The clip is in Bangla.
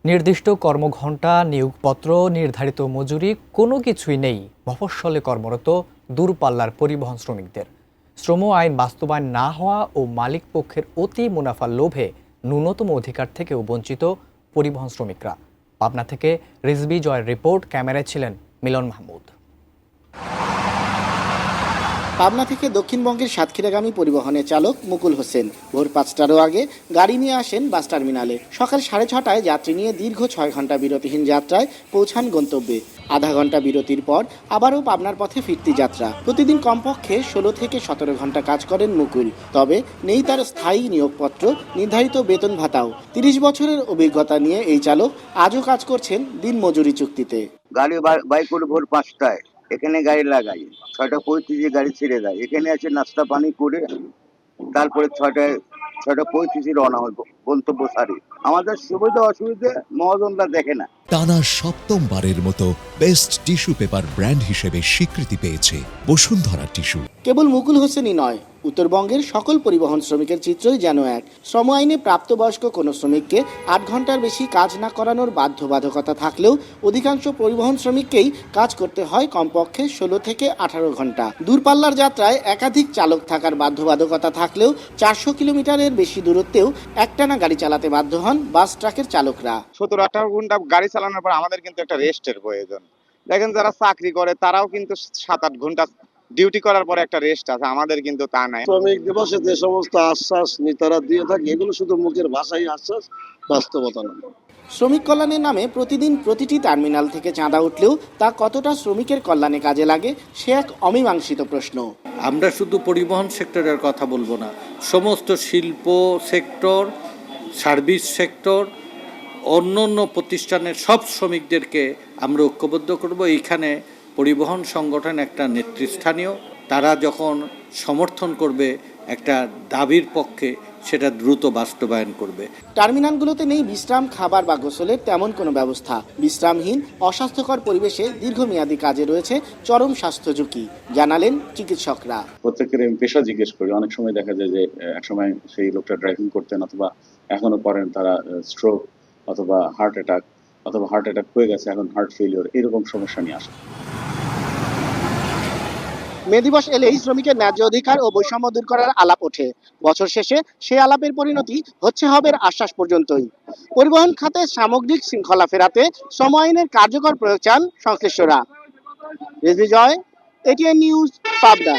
নির্দিষ্ট কর্মঘণ্টা, নিয়োগপত্র, নির্ধারিত মজুরি কোনো কিছুই নেই মফস্বলে কর্মরত দূরপাল্লার পরিবহন শ্রমিকদের। শ্রম আইন বাস্তবায়ন না হওয়া ও মালিক পক্ষের অতি মুনাফার লোভে ন্যূনতম অধিকার থেকেও বঞ্চিত পরিবহন শ্রমিকরা। পাবনা থেকে রিজভী জয়ের রিপোর্ট, ক্যামেরায় ছিলেন মিলন মাহমুদ। পাবনা থেকে দক্ষিণবঙ্গের সাতক্ষীরাগামী পরিবহনের চালক মুকুল হোসেন ভোর ৫টারও আগে গাড়ি নিয়ে আসেন বাস টার্মিনালে। সকাল ৬:৩০টায় যাত্রী নিয়ে দীর্ঘ ৬ ঘন্টা বিরতিহীন যাত্রায় পৌঁছান গন্তব্যে। আধা ঘন্টা বিরতির পর আবারও পাবনার পথে ফিরতি যাত্রা। প্রতিদিন কমপক্ষে ১৬ থেকে ১৭ ঘন্টা কাজ করেন মুকুল। তবে নেই তার স্থায়ী নিয়োগপত্র, নির্ধারিত বেতন ভাতাও। ৩০ বছরের অভিজ্ঞতা নিয়ে এই চালক আজও কাজ করছেন দিনমজুরি চুক্তিতে। গাড়ি বাই করে ভোর ৫টায় এখানে গাড়ি লাগাই, ৬:৩৫ গাড়ি ছেড়ে দেয়। এখানে আছে নাস্তা পানি করে তারপরে ৬:৩৫ রওনা হয় গন্তব্য সারি। আমাদের সুবিধা অসুবিধা মহাজনরা দেখে না। টানা সপ্তমবারের মতো বেস্ট টিস্যু পেপার ব্র্যান্ড হিসেবে স্বীকৃতি পেয়েছে বসুন্ধরা টিস্যু। কেবল মুকুল হোসেনই নয়, উত্তরবঙ্গের সকল পরিবহন শ্রমিকের চিত্রই যেন এক। শ্রম আইনে প্রাপ্তবয়স্ক কোনো শ্রমিককে ৮ ঘন্টার বেশি কাজ না করানোর বাধ্যবাধকতা থাকলেও অধিকাংশ পরিবহন শ্রমিককেই কাজ করতে হয় কমপক্ষে ১৬ থেকে ১৮ ঘন্টা। দূরপাল্লার যাত্রায় একাধিক চালক থাকার বাধ্যবাধকতা থাকলেও ৪০০ কিলোমিটারের বেশি দূরত্বেও একটানা গাড়ি চালাতে বাধ্য হন বাস ট্রাকের চালকরা। ১৭-১৮ ঘন্টা গাড়ি চালানোর পর আমাদের কিন্তু একটা রেস্টের প্রয়োজন। দেখেন যারা চাকরি করে তারাও কিন্তু ৭-৮ ঘন্টা ডিউটি করার পরে একটা রেস্ট আছে, আমাদের কিন্তু তা নাই। শ্রমিক দিবসে যে সমস্ত আশ্বাস নেতারা দিয়ে থাকে এগুলো শুধু মুখের ভাষাই আশ্বাস, বাস্তবতা নয়। শ্রমিক কল্যাণের নামে প্রতিদিন প্রতিটি টার্মিনাল থেকে চাঁদা উঠলেও তা কতটা শ্রমিকের কল্যাণে কাজে লাগে সে এক অমীমাংসিত প্রশ্ন। আমরা শুধু পরিবহন সেক্টরের কথা বলবো না, সমস্ত শিল্প সেক্টর, সার্ভিস সেক্টর, অন্য প্রতিষ্ঠানের সব শ্রমিকদেরকে আমরা ঐক্যবদ্ধ করব। এইখানে পরিবহন সংগঠন একটা নেতৃস্থানীয়, তারা যখন সমর্থন করবে একটা দাবির পক্ষে, সেটা দ্রুত বাস্তবায়ন করবে। টার্মিনালগুলোতে নেই বিশ্রাম, খাবার বা গোসলের তেমন কোনো ব্যবস্থা। বিশ্রামহীন অস্বাস্থ্যকর পরিবেশে দীর্ঘমেয়াদী কাজে রয়েছে চরম স্বাস্থ্য ঝুঁকি, জানালেন চিকিৎসকরা। প্রত্যেকের আমি পেশা জিজ্ঞেস করি, অনেক সময় দেখা যায় যে একসময় সেই লোকটা ড্রাইভিং করতেন অথবা এখনো করেন, তারা স্ট্রোক অথবা হার্ট অ্যাটাক হয়ে গেছে, এখন হার্ট ফেলিওর, এরকম সমস্যা নিয়ে আসে। মে দিবস এলেই শ্রমিকের ন্যায্য অধিকার ও বৈষম্য দূর করার আলাপ ওঠে। বছর শেষে সে আলাপের পরিণতি হচ্ছে হবের আশ্বাস পর্যন্তই। পরিবহন খাতে সামগ্রিক শৃঙ্খলা ফেরাতে শ্রম আইনের কার্যকর প্রয়োগ চান সংশ্লিষ্টরা। রিজভী জয়, এটিএন নিউজ, পাবনা।